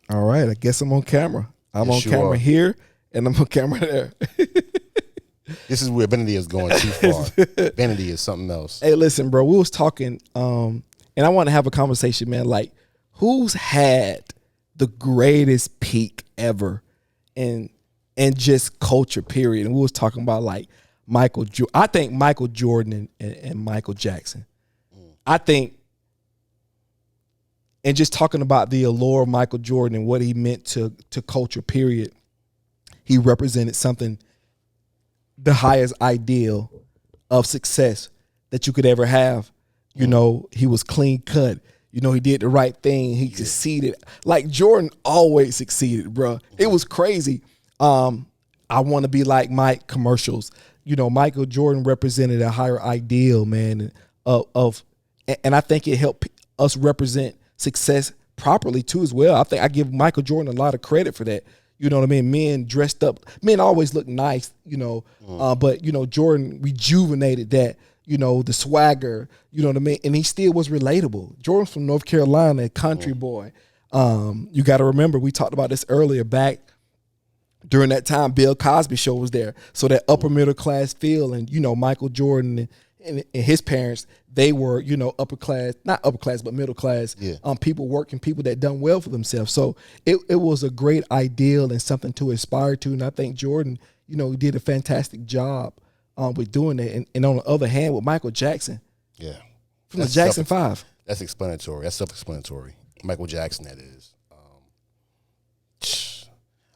All right, I guess I'm on camera. I'm Yes, on you camera are. here, and I'm on camera there. This is where Benedict is going too far. Benedict is something else. Hey, listen, bro. We was talking, and I want to have a conversation, man. Like, who's had the greatest peak ever, and just culture, period. And we was talking about like I think Michael Jordan and Michael Jackson. I think, and just talking about the allure of Michael Jordan and what he meant to culture, period. He represented something, the highest ideal of success that you could ever have. You know, he was clean cut. You know, he did the right thing. He succeeded. Like Jordan always succeeded, bro. It was crazy. I want to be like Mike commercials. You know, Michael Jordan represented a higher ideal, man, and I think it helped us represent success properly too as well. I think I give Michael Jordan a lot of credit for that. You know what I mean? Men dressed up. Men always look nice, you know, but, you know, Jordan rejuvenated that, you know, the swagger, you know what I mean? And he still was relatable. Jordan's from North Carolina, a country boy. You got to remember, we talked about this earlier, back during that time, Bill Cosby show was there. So that upper middle class feel, and, you know, Michael Jordan and his parents, they were, you know, upper class, not upper class, but middle class, people, working people that done well for themselves. So it was a great ideal and something to aspire to. And I think Jordan, you know, he did a fantastic job with doing that. And on the other hand, with Michael Jackson, from the Jackson 5. That's explanatory. That's self-explanatory. Michael Jackson, that is.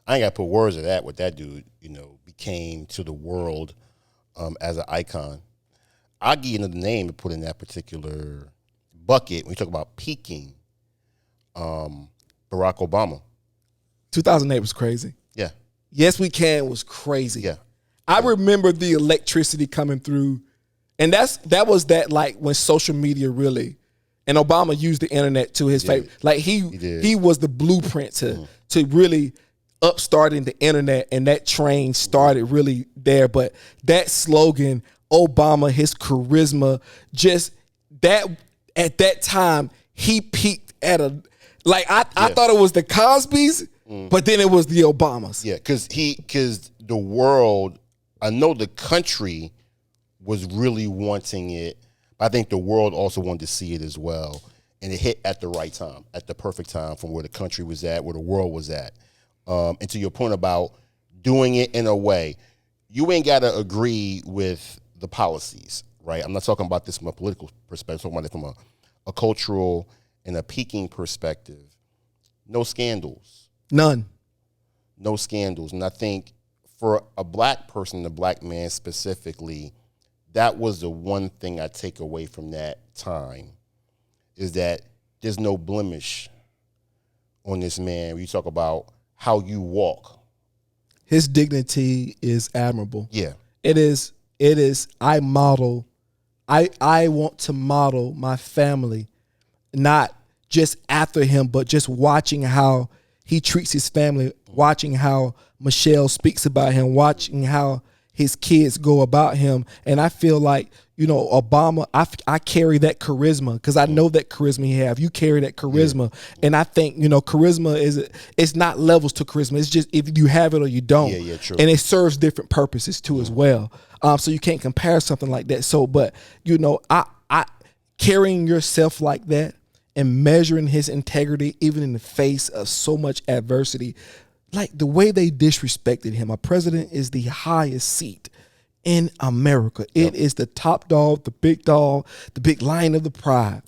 I ain't got to put words to that, what that dude, you know, became to the world as an icon. I'll give you another name to put in that particular bucket when you talk about peaking. Barack Obama. 2008 was crazy. Yeah. Yes, We Can was crazy. Yeah. I remember the electricity coming through, and that was like when social media really, and Obama used the internet to his favor. Like he was the blueprint to really upstarting the internet, and that train started really there. But that slogan, Obama, his charisma, just that at that time he peaked at a I thought it was the Cosbys, but then it was the Obamas. Yeah, because the world, I know the country was really wanting it, but I think the world also wanted to see it as well. And it hit at the right time, at the perfect time, from where the country was at, where the world was at. And to your point about doing it in a way, you ain't got to agree with the policies, right? I'm not talking about this from a political perspective. I'm talking about it from a cultural and a peaking perspective. No scandals. None. No scandals. And I think for a black person, a black man specifically, that was the one thing I take away from that time, is that there's no blemish on this man. You talk about how you walk. His dignity is admirable. Yeah. It is. I want to model my family, not just after him, but just watching how he treats his family, watching how Michelle speaks about him, watching how his kids go about him. And I feel like, you know, Obama, I carry that charisma because I know that charisma he have. You carry that charisma. And I think, you know, charisma it's not levels to charisma. It's just if you have it or you don't. Yeah, true. And it serves different purposes too as well. So you can't compare something like that. So, but, you know, I carrying yourself like that and measuring his integrity, even in the face of so much adversity, like the way they disrespected him. A president is the highest seat in America. It is the top dog, the big lion of the pride.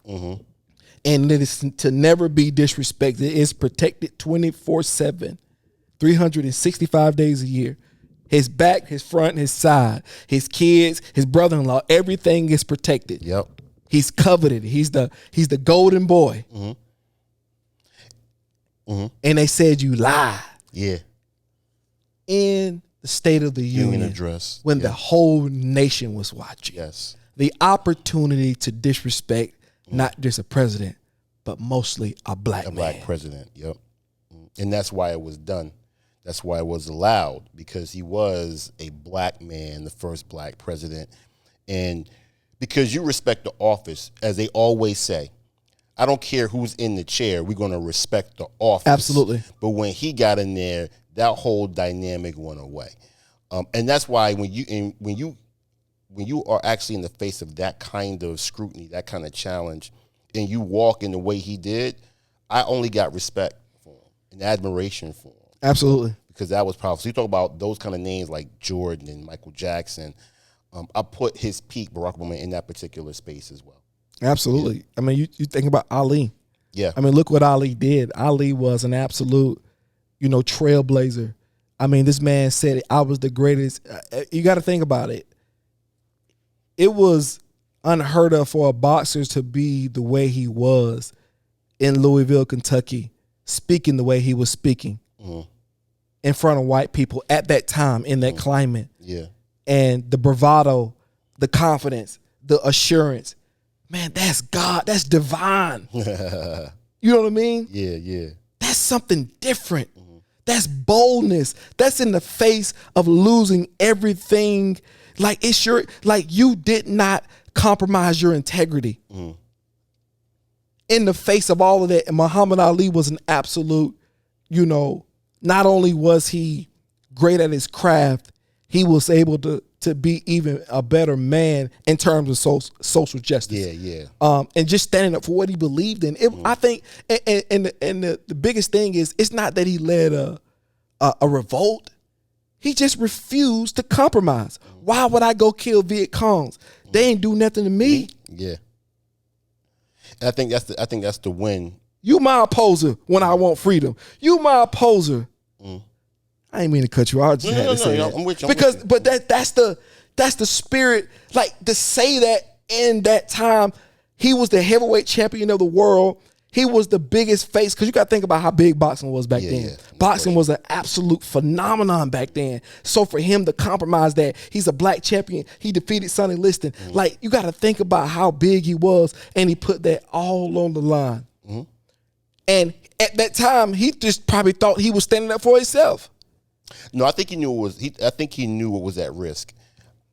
And it is to never be disrespected. It's protected 24/7, 365 days a year. His back, his front, his side, his kids, his brother-in-law, everything is protected. Yep. He's coveted. He's the golden boy. And they said you lie. Yeah. In the State of the Union address. when the whole nation was watching. Yes. The opportunity to disrespect not just a president, but mostly a black man. Black president, yep. And that's why it was done. That's why it was allowed, because he was a black man, the first black president. And because you respect the office, as they always say, I don't care who's in the chair. We're going to respect the office. Absolutely. But when he got in there, that whole dynamic went away. And that's why when you are actually in the face of that kind of scrutiny, that kind of challenge, and you walk in the way he did, I only got respect for him and admiration for him. Absolutely. Because that was powerful. So you talk about those kind of names like Jordan and Michael Jackson. I put his peak, Barack Obama, in that particular space as well. Absolutely. Yeah. I mean, you think about Ali. Yeah. I mean, look what Ali did. Ali was an absolute, trailblazer. I mean, this man said I was the greatest. You got to think about it. It was unheard of for a boxer to be the way he was in Louisville, Kentucky, speaking the way he was speaking in front of white people at that time in that climate. Yeah. And the bravado, the confidence, the assurance. Man, that's God. That's divine. You know what I mean? Yeah, yeah. That's something different. That's boldness. That's in the face of losing everything. Like you did not compromise your integrity. In the face of all of that, and Muhammad Ali was an absolute, not only was he great at his craft, he was able to be even a better man in terms of social justice. Yeah, yeah. And just standing up for what he believed in. I think, and the biggest thing is, it's not that he led a revolt. He just refused to compromise. Why would I go kill Viet Congs? They ain't do nothing to me. Yeah. And I think that's the win. You my opposer when I want freedom. You my opposer. I ain't mean to cut you out. I just had to say that. I'm with you. But that's the spirit. Like, to say that in that time, he was the heavyweight champion of the world. He was the biggest face, because you got to think about how big boxing was back then. Yeah, boxing was an absolute phenomenon back then. So for him to compromise that, he's a black champion. He defeated Sonny Liston. Like, you got to think about how big he was, and he put that all on the line. And at that time, he just probably thought he was standing up for himself. No, I think he knew I think he knew what was at risk.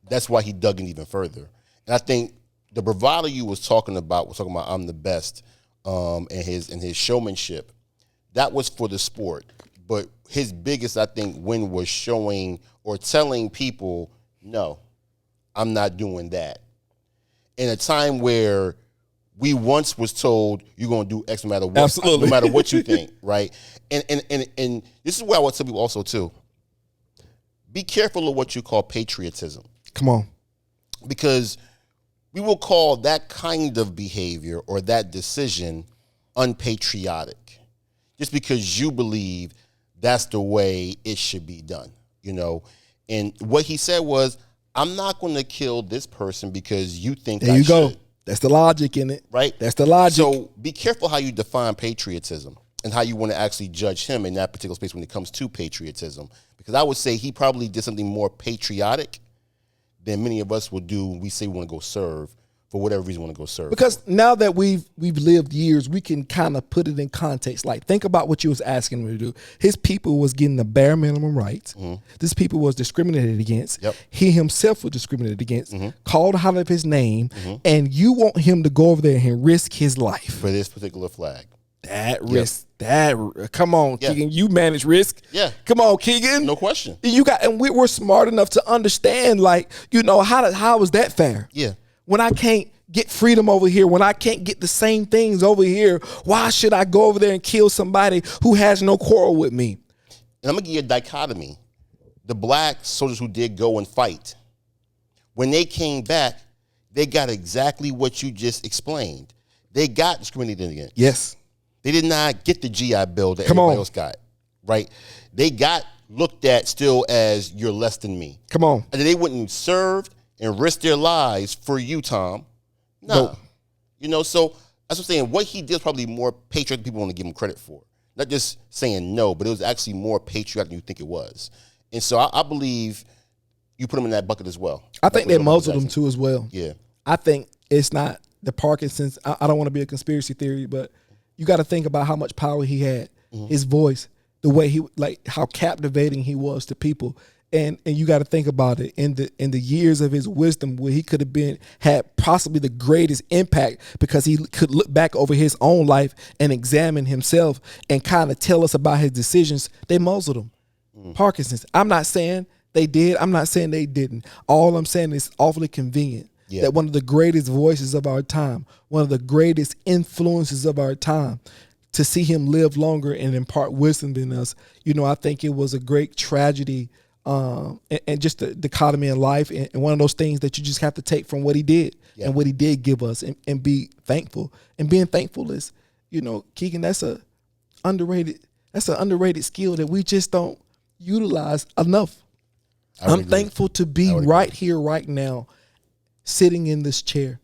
That's why he dug in even further. And I think the bravado you was talking about I'm the best, and his showmanship. That was for the sport. But his biggest, I think, win was showing or telling people, no, I'm not doing that. In a time where we once was told you're going to do X no matter what, Absolutely. no matter what you think, right? And this is where I want to tell people also too. Be careful of what you call patriotism. Come on. Because we will call that kind of behavior or that decision unpatriotic. Just because you believe that's the way it should be done, And what he said was, I'm not going to kill this person because you think there I you go. should. That's the logic in it. Right? That's the logic. So be careful how you define patriotism and how you want to actually judge him in that particular space when it comes to patriotism. Because I would say he probably did something more patriotic than many of us will do when we say we want to go serve for whatever reason we want to go serve. Because now that we've lived years, we can kind of put it in context. Like, think about what you was asking him to do. His people was getting the bare minimum rights. This people was discriminated against. Yep. He himself was discriminated against, called out of his name, and you want him to go over there and risk his life. For this particular flag. That risk, come on, Keegan, you manage risk. Yeah. Come on, Keegan. No question. And we're smart enough to understand, like, how is that fair? Yeah. When I can't get freedom over here, when I can't get the same things over here, why should I go over there and kill somebody who has no quarrel with me? And I'm going to give you a dichotomy. The black soldiers who did go and fight, when they came back, they got exactly what you just explained. They got discriminated against. Yes. They did not get the GI Bill that everybody else got, right? They got looked at still as you're less than me. Come on. And they wouldn't serve and risk their lives for you, Tom. No. Nope. So that's what I'm saying. What he did is probably more patriotic than people want to give him credit for. Not just saying no, but it was actually more patriotic than you think it was. And so I believe you put him in that bucket as well. I think they muzzled him too as well. Yeah. I think it's not the Parkinson's. I don't want to be a conspiracy theory, but you got to think about how much power he had, his voice, the way how captivating he was to people. And you got to think about it in the years of his wisdom where he could have had possibly the greatest impact because he could look back over his own life and examine himself and kind of tell us about his decisions. They muzzled him. Parkinson's. I'm not saying they did. I'm not saying they didn't. All I'm saying is awfully convenient that one of the greatest voices of our time, one of the greatest influences of our time, to see him live longer and impart wisdom in us. I think it was a great tragedy. And just the dichotomy in life, and one of those things that you just have to take from what he did and what he did give us, and be thankful. And being thankful is, Keegan, that's an underrated skill that we just don't utilize enough. I'm thankful to be right here, right now, sitting in this chair.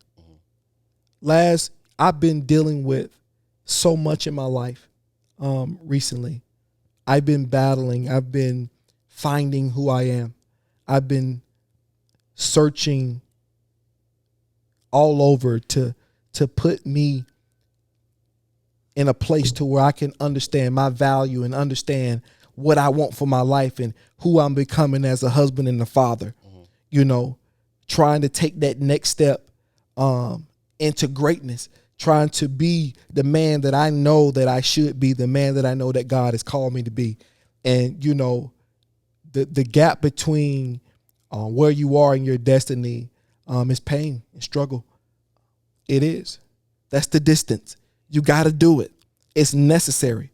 I've been dealing with so much in my life recently. I've been battling. I've been finding who I am. I've been searching all over to put me in a place to where I can understand my value and understand what I want for my life and who I'm becoming as a husband and a father. Trying to take that next step into greatness, trying to be the man that I know that I should be, the man that I know that God has called me to be. And, the gap between where you are in your destiny is pain and struggle. It is. That's the distance. You got to do it. It's necessary.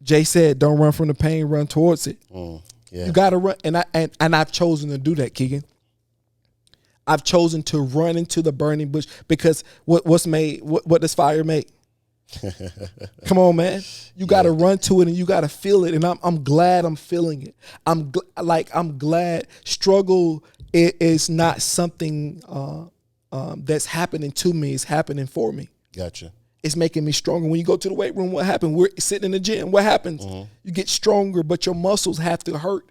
Jay said, "Don't run from the pain, run towards it." You got to run, and I've chosen to do that, Keegan. I've chosen to run into the burning bush because what does fire make? Come on, man. You got to run to it and you got to feel it. And I'm glad I'm feeling it. I'm glad struggle is not something that's happening to me. It's happening for me. Gotcha. It's making me stronger. When you go to the weight room, what happens? We're sitting in the gym. What happens? You get stronger, but your muscles have to hurt.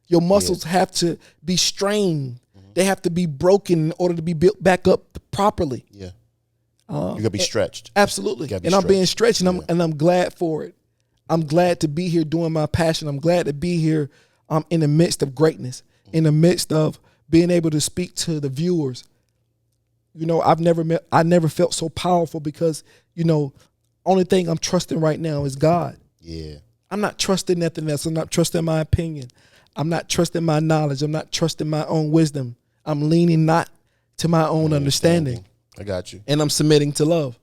Your muscles have to be strained. They have to be broken in order to be built back up properly. Yeah. You gotta be stretched. Absolutely. I'm being stretched, and I'm glad for it. I'm glad to be here doing my passion. I'm glad to be here in the midst of greatness, in the midst of being able to speak to the viewers. I never felt so powerful because, only thing I'm trusting right now is God. Yeah. I'm not trusting nothing else. I'm not trusting my opinion. I'm not trusting my knowledge. I'm not trusting my own wisdom. I'm leaning not to my own understanding. I got you. And I'm submitting to love.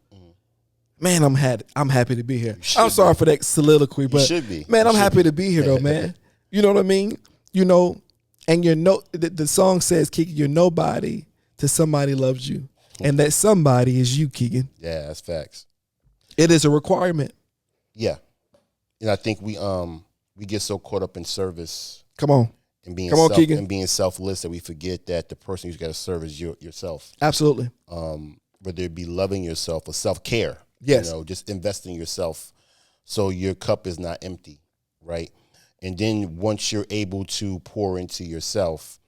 Man, I'm happy to be here. I'm sorry for that soliloquy, but should be. Man, I'm happy to be here though, man. You know what I mean? And the song says, Keegan, you're nobody till somebody loves you. And that somebody is you, Keegan. Yeah, that's facts. It is a requirement. Yeah. I think we get so caught up in service. Come on. And being Keegan. And being selfless that we forget that the person who's got to serve is yourself. Absolutely. Whether it be loving yourself or self-care. Yes. Just investing in yourself so your cup is not empty, right? And then once you're able to pour into yourself,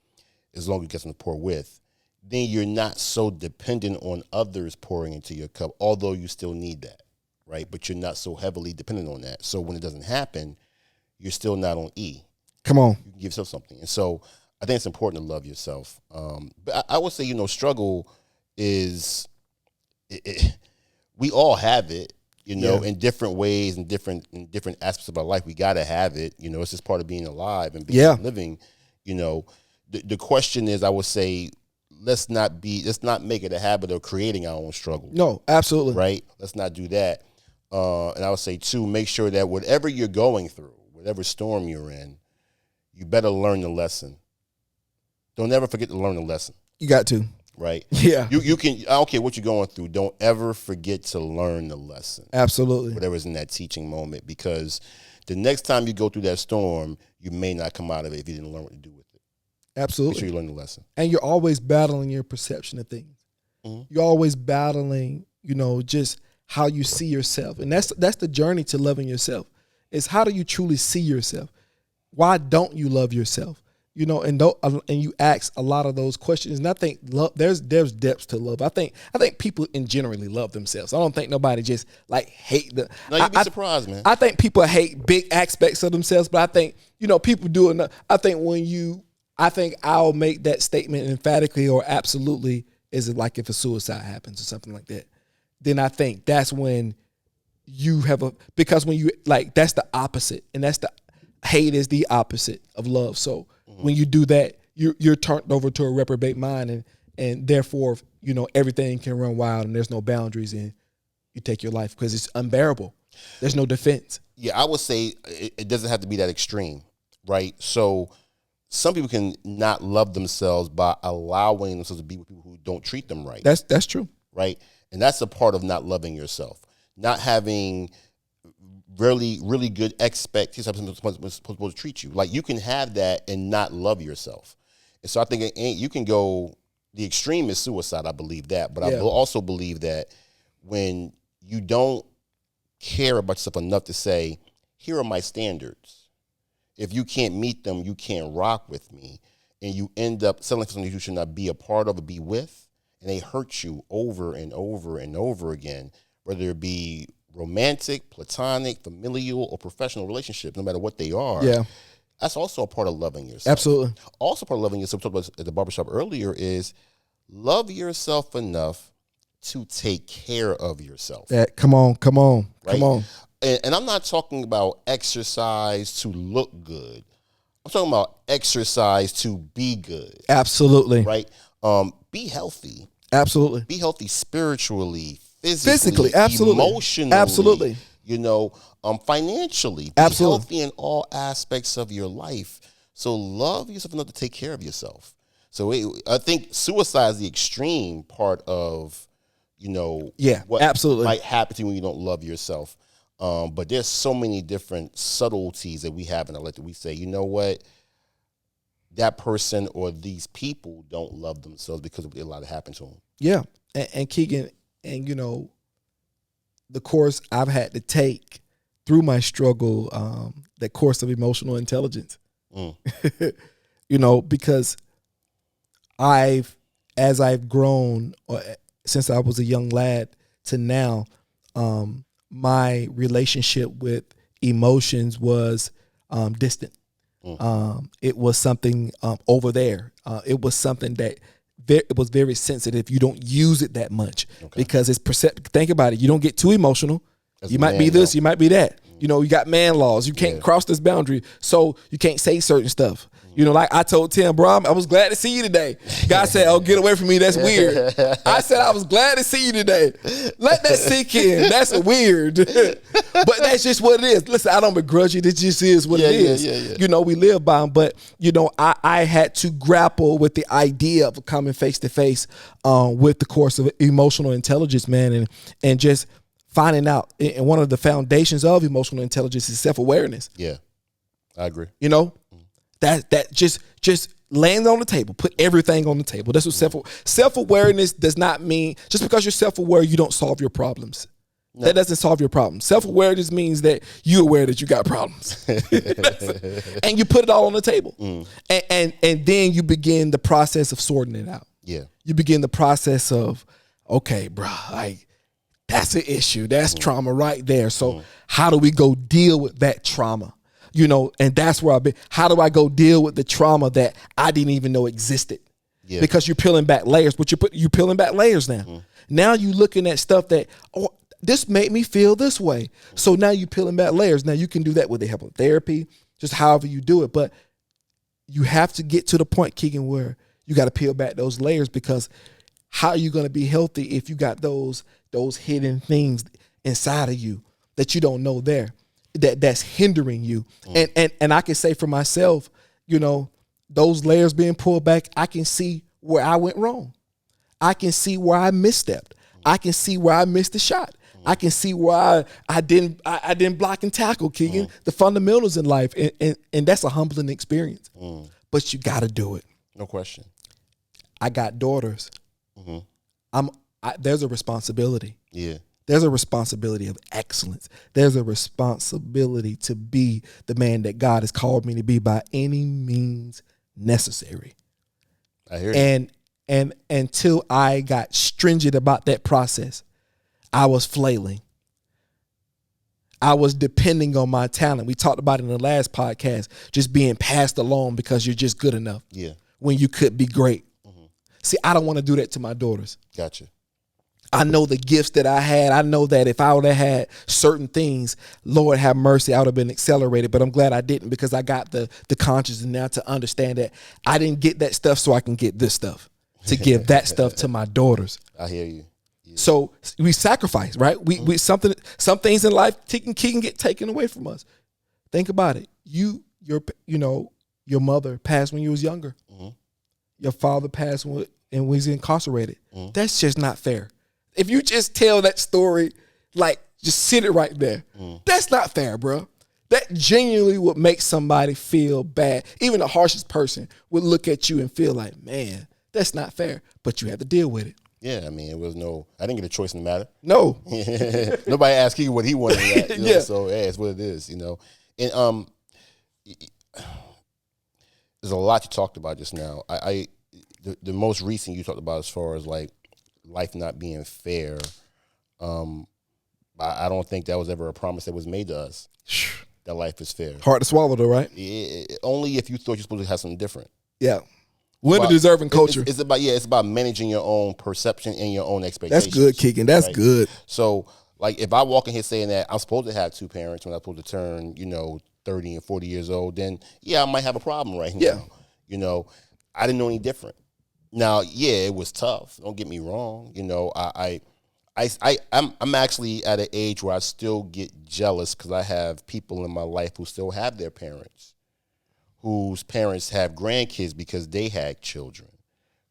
as long as you get something to pour with, then you're not so dependent on others pouring into your cup, although you still need that, right? But you're not so heavily dependent on that. So when it doesn't happen, you're still not on E. Come on. You can give yourself something. And so I think it's important to love yourself. But I would say, struggle is, we all have it, in different ways and different aspects of our life. We got to have it. It's just part of being alive and being living. The question is, I would say, let's not make it a habit of creating our own struggle. No, absolutely. Right? Let's not do that. And I would say, too, make sure that whatever you're going through, whatever storm you're in, you better learn the lesson. Don't ever forget to learn the lesson. You got to. Right? Yeah. You can, I don't care what you're going through, don't ever forget to learn the lesson. Absolutely. Whatever's in that teaching moment, because the next time you go through that storm, you may not come out of it if you didn't learn what to do with it. Absolutely. Make sure you learn the lesson. And you're always battling your perception of things. You're always battling, just how you see yourself. And that's the journey to loving yourself, is how do you truly see yourself? Why don't you love yourself? and you ask a lot of those questions. And I think love, there's depths to love. I think people in generally love themselves. I don't think nobody just like hate the. No, you'd be surprised, man. I think people hate big aspects of themselves, but I think people do enough. I think I'll make that statement emphatically or absolutely is it like if a suicide happens or something like that. Then I think that's when you have because when you like that's the opposite, and that's the hate is the opposite of love. So when you do that, you're turned over to a reprobate mind, and therefore everything can run wild and there's no boundaries, and you take your life because it's unbearable. There's no defense. Yeah, I would say it doesn't have to be that extreme, right? So some people can not love themselves by allowing themselves to be with people who don't treat them right. That's true, right? And that's a part of not loving yourself, not having really, really good expectations of how someone's supposed to treat you. Like you can have that and not love yourself. And so I think you can go, the extreme is suicide, I believe that. But I also believe that when you don't care about yourself enough to say, here are my standards. If you can't meet them, you can't rock with me. And you end up settling for something you should not be a part of or be with. And they hurt you over and over and over again, whether it be romantic, platonic, familial, or professional relationships, no matter what they are. Yeah. That's also a part of loving yourself. Absolutely. Also part of loving yourself, we talked about at the barbershop earlier, is love yourself enough to take care of yourself. Come on. Right? And I'm not talking about exercise to look good. I'm talking about exercise to be good. Absolutely. Right? Be healthy. Absolutely. Be healthy spiritually, physically, absolutely, emotionally, absolutely. Financially. Be absolutely healthy in all aspects of your life. So love yourself enough to take care of yourself. So I think suicide is the extreme part of, what absolutely might happen to you when you don't love yourself. But there's so many different subtleties that we have in our life that we say, you know what? That person or these people don't love themselves because of a lot that happened to them. Yeah. And Keegan, and the course I've had to take through my struggle, that course of emotional intelligence, because as I've grown since I was a young lad to now, my relationship with emotions was distant. It was something over there. It was something that it was very sensitive. You don't use it that much because it's perceptive. Think about it. You don't get too emotional. You might be this, you might be that. You got man laws. You can't cross this boundary, so you can't say certain stuff. Like I told Tim, bro, I was glad to see you today. God said, "Oh, get away from me. That's weird." I said, "I was glad to see you today." Let that sink in. That's weird, but that's just what it is. Listen, I don't begrudge you. This just is what it is. Yeah. We live by them, but I had to grapple with the idea of coming face to face with the course of emotional intelligence, man, and just finding out. And one of the foundations of emotional intelligence is self-awareness. Yeah, I agree. That just land on the table, put everything on the table. That's what self-awareness does not mean. Just because you're self-aware, you don't solve your problems. No. That doesn't solve your problems. Self-awareness means that you're aware that you got problems, and you put it all on the table, and then you begin the process of sorting it out. Yeah, you begin the process of, okay, bro, that's an issue. That's trauma right there. So how do we go deal with that trauma? And that's where I've been. How do I go deal with the trauma that I didn't even know existed? Yeah. Because you're peeling back layers, but you're peeling back layers now. Now you're looking at stuff that, this made me feel this way. So now you're peeling back layers. Now you can do that with the help of therapy, just however you do it. But you have to get to the point, Keegan, where you got to peel back those layers, because how are you going to be healthy if you got those hidden things inside of you that you don't know there? That's hindering you. And I can say for myself, those layers being pulled back, I can see where I went wrong. I can see where I misstepped. I can see where I missed the shot. I can see where I didn't block and tackle, Keegan, the fundamentals in life. And that's a humbling experience. But you got to do it. No question. I got daughters. There's a responsibility. Yeah. There's a responsibility of excellence. There's a responsibility to be the man that God has called me to be by any means necessary. I hear you. And until I got stringent about that process, I was flailing. I was depending on my talent. We talked about it in the last podcast, just being passed along because you're just good enough. Yeah. When you could be great. Mm-hmm. See, I don't want to do that to my daughters. Gotcha. I know the gifts that I had. I know that if I would have had certain things, Lord have mercy, I would have been accelerated. But I'm glad I didn't, because I got the consciousness now to understand that I didn't get that stuff so I can get this stuff, to give that stuff to my daughters. I hear you. Yeah. So we sacrifice, right? We some things in life can get taken away from us. Think about it. Your mother passed when you was younger. Mm-hmm. Your father passed and was incarcerated. Mm-hmm. That's just not fair. If you just tell that story, like, just sit it right there. That's not fair, bro. That genuinely would make somebody feel bad. Even the harshest person would look at you and feel like, man, that's not fair. But you have to deal with it. Yeah, I mean, I didn't get a choice in the matter. No. Nobody asked you what he wanted. That, yeah. So, yeah, it's what it is, And there's a lot you talked about just now. The most recent you talked about as far as, like, life not being fair, I don't think that was ever a promise that was made to us, that life is fair. Hard to swallow though, right? Only if you thought you're supposed to have something different. Yeah. We're the deserving culture. It's about managing your own perception and your own expectations. That's good, Keegan. That's right? Good. So, like, if I walk in here saying that I'm supposed to have two parents when I'm supposed to turn, 30 and 40 years old, then, yeah, I might have a problem right now. Yeah. I didn't know any different. Now, yeah, it was tough. Don't get me wrong. I'm actually at an age where I still get jealous because I have people in my life who still have their parents, whose parents have grandkids because they had children,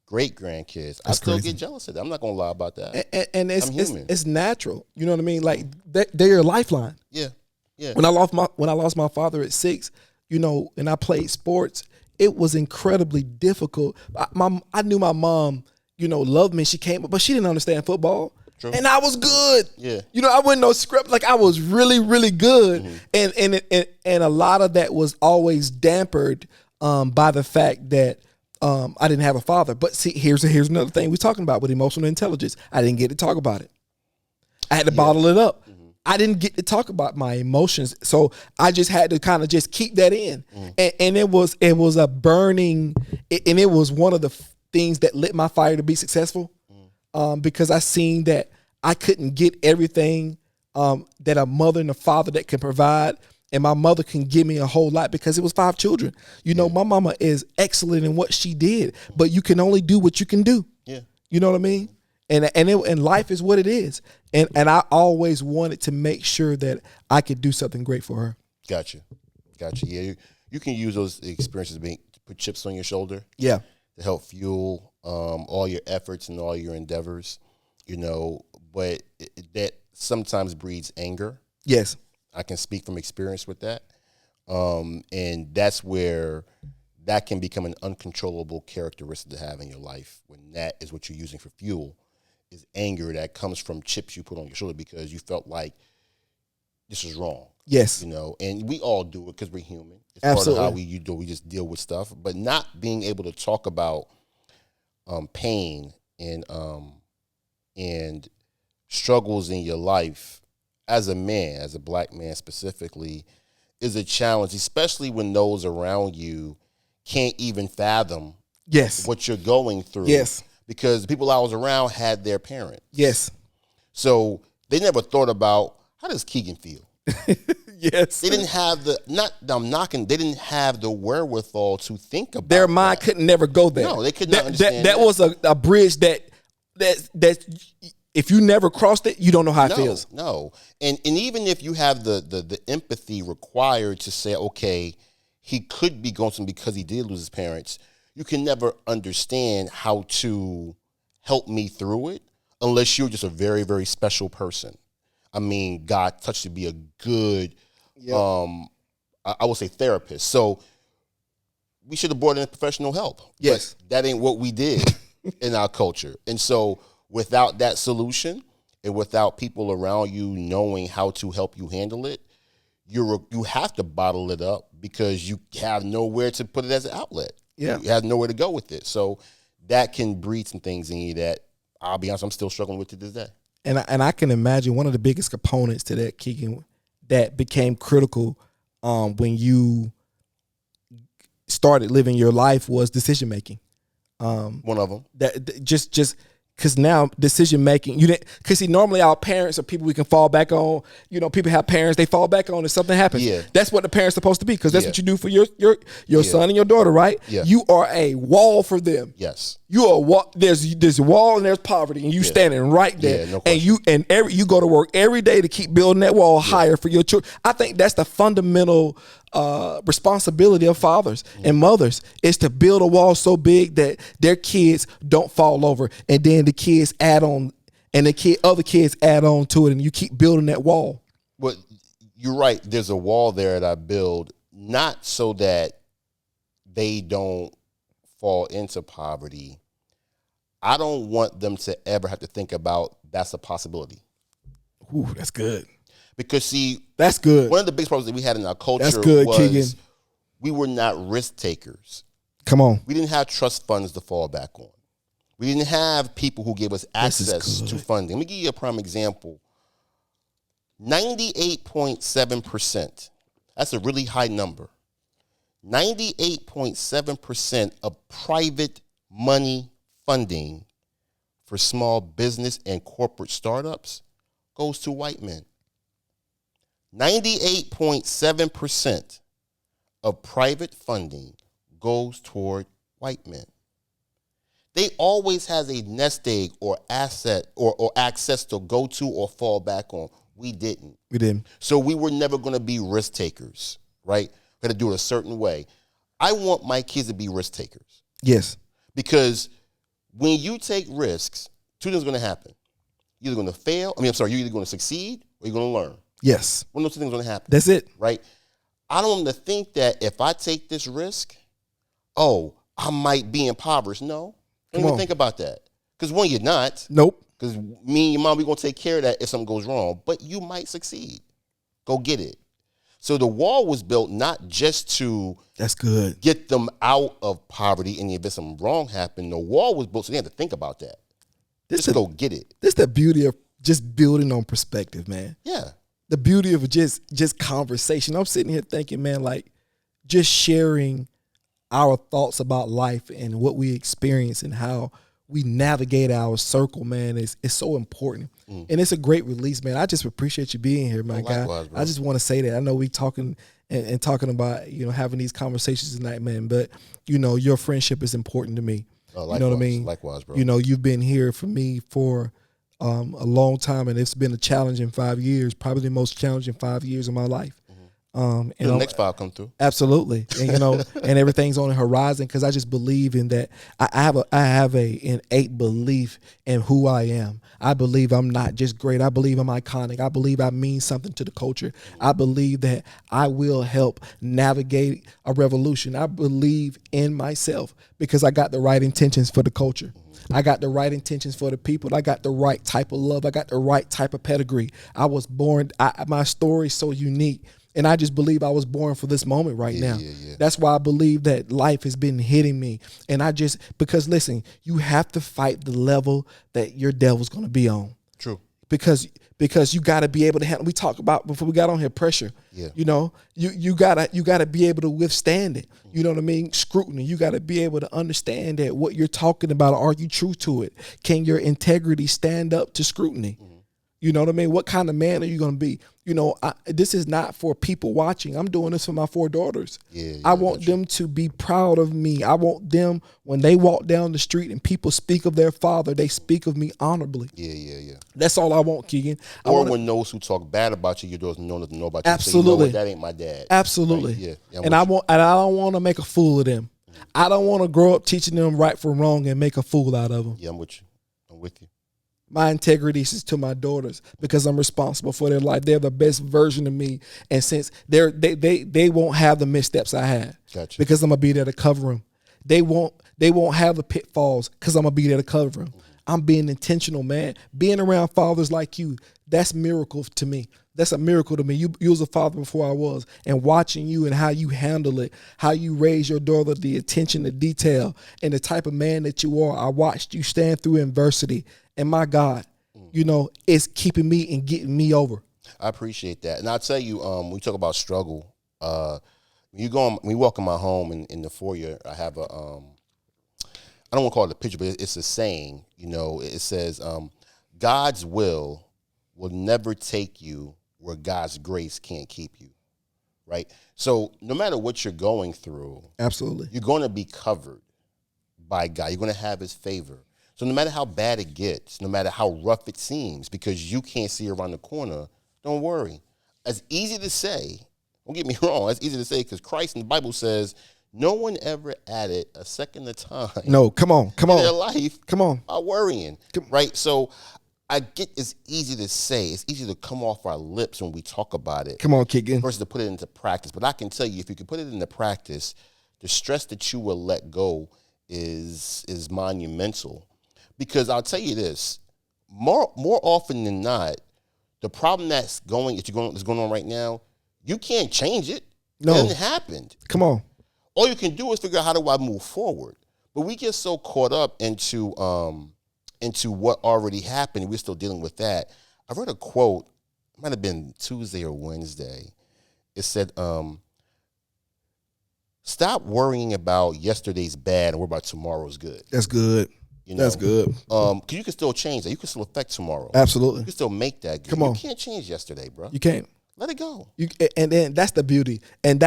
great grandkids. I still get jealous of that. I'm not gonna lie about that. And it's natural. You know what I mean? Like they're your lifeline. Yeah, yeah. When I lost my father at 6, and I played sports, it was incredibly difficult. I knew my mom, loved me. She came, but she didn't understand football. True. And I was good. Yeah. I wasn't no scrub. Like, I was really, really good. Mm-hmm. And a lot of that was always dampered by the fact that I didn't have a father. But see, here's another thing we're talking about with emotional intelligence. I didn't get to talk about it. I had to bottle it up. Mm-hmm. I didn't get to talk about my emotions, so I just had to kind of just keep that in. And it was a burning, and it was one of the things that lit my fire to be successful, because I seen that I couldn't get everything that a mother and a father that can provide, and my mother can give me a whole lot because it was 5 children. My mama is excellent in what she did, but you can only do what you can do. Yeah, you know what I mean? And life is what it is. And I always wanted to make sure that I could do something great for her. Gotcha. Yeah, you can use those experiences to put chips on your shoulder. Yeah. To help fuel all your efforts and all your endeavors, but that sometimes breeds anger. Yes. I can speak from experience with that. And that's where that can become an uncontrollable characteristic to have in your life, when that is what you're using for fuel. Is anger that comes from chips you put on your shoulder because you felt like this is wrong. Yes. And we all do it because we're human. It's Absolutely. part of how we just deal with stuff. But not being able to talk about pain and struggles in your life as a man, as a black man specifically, is a challenge, especially when those around you can't even fathom what you're going through. Yes. Because the people I was around had their parents. Yes. So they never thought about, how does Keegan feel? Yes. They didn't have they didn't have the wherewithal to think about their mind couldn't never go there. No, they could not understand that was a bridge that if you never crossed it, you don't know how it feels. No. And even if you have the empathy required to say, okay, he could be going through because he did lose his parents, you can never understand how to help me through it unless you're just a very, very special person. I mean, God touched you to be a good, I would say, therapist. So we should have brought in professional help. Yes. But that ain't what we did in our culture. And so without that solution and without people around you knowing how to help you handle it, you have to bottle it up because you have nowhere to put it as an outlet. Yeah. You have nowhere to go with it. So that can breed some things in you that, I'll be honest, I'm still struggling with to this day. And I can imagine one of the biggest components to that, Keegan, that became critical when you started living your life was decision making. One of them. That just because now decision making, you didn't, because see, normally our parents are people we can fall back on. You know, people have parents they fall back on if something happens. Yeah. That's what the parents are supposed to be, because that's Yeah. what you do for your son and your daughter, right? Yeah. You are a wall for them. Yes. You are what there's a wall and there's poverty, and you standing right there. Yeah, no and you go to work every day to keep building that wall higher for your children. I think that's the fundamental responsibility of fathers and mothers, is to build a wall so big that their kids don't fall over, and then the kids add on, and other kids add on to it, and you keep building that wall. Well, you're right. There's a wall there that I build, not so that they don't fall into poverty. I don't want them to ever have to think about that's a possibility. Ooh, that's good. Because see, That's good. one of the big problems that we had in our culture That's good, was Keegan. we were not risk takers. Come on. We didn't have trust funds to fall back on. We didn't have people who gave us access to funding. Let me give you a prime example. 98.7%. That's a really high number. 98.7% of private money funding for small business and corporate startups goes to white men. 98.7% of private funding goes toward white men. They always has a nest egg or asset or access to go to or fall back on. We didn't. We didn't. So we were never going to be risk takers, right? We had to do it a certain way. I want my kids to be risk takers. Yes. Because when you take risks, two things are going to happen. You're either going to fail. You're either going to succeed or you're going to learn. Yes. One of those two things are going to happen. That's it. Right? I don't want them to think that if I take this risk, I might be impoverished. No. Don't even think about that. Because one, you're not. Nope. Because me and your mom, we're going to take care of that if something goes wrong. But you might succeed. Go get it. So the wall was built not just to That's good. get them out of poverty and if something wrong happened. The wall was built so they had to think about that. Just go get it. This is the beauty of just building on perspective, man. Yeah. The beauty of just conversation. I'm sitting here thinking, man, like just sharing our thoughts about life and what we experience and how we navigate our circle, man, is so important. And it's a great release, man. I just appreciate you being here, my guy. Likewise, bro. I just want to say that. I know we talking and talking about, having these conversations tonight, man, but your friendship is important to me. Likewise, you know what I mean? Likewise, bro. You've been here for me for a long time, and it's been a challenging 5 years, probably the most challenging 5 years of my life. And the next 5 come through. Absolutely, and and everything's on the horizon, because I just believe in that. I have a innate belief in who I am. I believe I'm not just great. I believe I'm iconic. I believe I mean something to the culture. I believe that I will help navigate a revolution. I believe in myself because I got the right intentions for the culture. I got the right intentions for the people. I got the right type of love. I got the right type of pedigree. I was born. My story is so unique. And I just believe I was born for this moment right now. Yeah. That's why I believe that life has been hitting me. And because listen, you have to fight the level that your devil's going to be on. True. Because you got to be able to handle, we talked about before we got on here, pressure. Yeah. You gotta be able to withstand it. You know what I mean? Scrutiny. You got to be able to understand that what you're talking about, are you true to it? Can your integrity stand up to scrutiny? You know what I mean? What kind of man are you going to be? This is not for people watching. I'm doing this for my 4 daughters. I want them to be proud of me. I want them, when they walk down the street and people speak of their father, they speak of me honorably. Yeah. That's all I want, Keegan. When those who talk bad about you, doesn't know nothing about you. Absolutely. So you know what, that ain't my dad. Absolutely. Right? Yeah. And I don't want to make a fool of them. I don't want to grow up teaching them right from wrong and make a fool out of them. Yeah, I'm with you. I'm with you. My integrity is to my daughters because I'm responsible for their life. They're the best version of me. And since they won't have the missteps I had, Gotcha. because I'm going to be there to cover them. They won't have the pitfalls because I'm going to be there to cover them. I'm being intentional, man. Being around fathers like you, that's miracle to me. That's a miracle to me. You was a father before I was, and watching you and how you handle it, how you raise your daughter, the attention to detail, and the type of man that you are. I watched you stand through adversity, and my God, it's keeping me and getting me over. I appreciate that. And I'll tell you, when we talk about struggle, when you walk in my home in the foyer, I have I don't want to call it a picture, but it's a saying. It says, God's will never take you where God's grace can't keep you, right? So no matter what you're going through, absolutely, you're going to be covered by God. You're going to have his favor. So no matter how bad it gets, no matter how rough it seems, because you can't see around the corner, don't worry. It's easy to say. Don't get me wrong. It's easy to say because Christ in the Bible says no one ever added a second of time. No, come on. In their life. Come on. By worrying, right? So I get it's easy to say. It's easy to come off our lips when we talk about it. Come on, Keegan. Versus to put it into practice. But I can tell you, if you can put it into practice, the stress that you will let go is monumental. Because I'll tell you this, more often than not, the problem that's going on right now, you can't change it. No. It hasn't happened. Come on. All you can do is figure out how do I move forward. But we get so caught up into what already happened. We're still dealing with that. I read a quote, it might have been Tuesday or Wednesday. It said, stop worrying about yesterday's bad and worry about tomorrow's good. That's good. That's good. Because you can still change that. You can still affect tomorrow. Absolutely. You can still make that good. Come on. You can't change yesterday, bro. You can't. Let it go. And then that's the beauty. And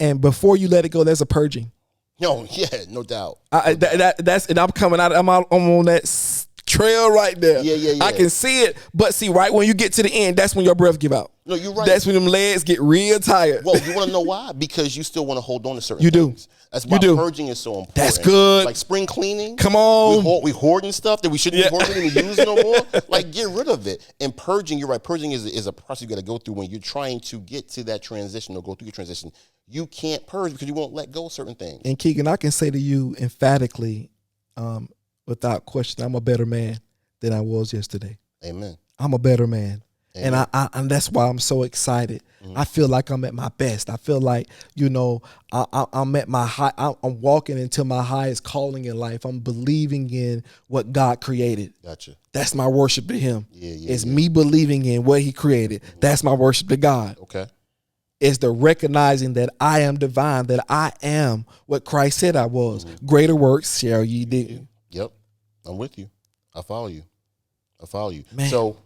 and before you let it go, there's a purging. No, yeah, no doubt. And I'm coming out. I'm on that trail right there. Yeah. I can see it, but see, right when you get to the end, that's when your breath give out. No, you're right. That's when them legs get real tired. Well, you want to know why? Because you still want to hold on to certain you do. things. That's why purging is so important. That's good. Like spring cleaning. Come on. We hoarding stuff that we shouldn't be hoarding and using no more. Like, get rid of it. And purging, you're right, purging is a process you got to go through when you're trying to get to that transition or go through your transition. You can't purge because you won't let go of certain things. And Keegan, I can say to you emphatically, without question, I'm a better man than I was yesterday. Amen. I'm a better man. Amen. And that's why I'm so excited. I feel like I'm at my best. I feel like, I'm at my high. I'm walking into my highest calling in life. I'm believing in what God created. Gotcha. That's my worship to him. It's me believing in what he created. That's my worship to God. Okay. It's the recognizing that I am divine, that I am what Christ said I was. Greater works shall ye do. Yep. I'm with you. I follow you. Man. So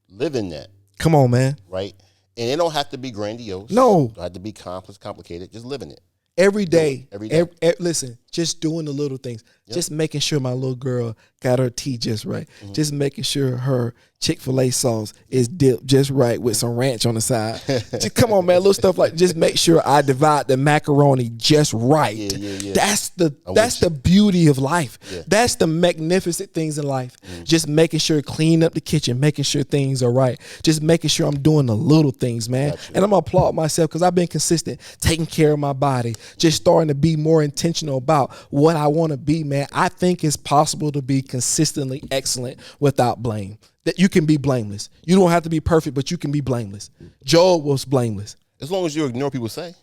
live in that. Come on, man. Right? And it don't have to be grandiose. No. It don't have to be complex, complicated. Just live in it. Every day. Every day. Listen, just doing the little things. Yep. Just making sure my little girl got her tea just right. Just making sure her Chick-fil-A sauce is dipped just right with some ranch on the side. Just, come on, man. Little stuff like just make sure I divide the macaroni just right. Yeah. That's the beauty of life. Yeah. That's the magnificent things in life. Just making sure clean up the kitchen, making sure things are right. Just making sure I'm doing the little things, man. Gotcha. And I'm gonna applaud myself because I've been consistent, taking care of my body, just starting to be more intentional about what I want to be, man. I think it's possible to be consistently excellent without blame. That you can be blameless. You don't have to be perfect, but you can be blameless. Job was blameless. As long as you ignore what people say.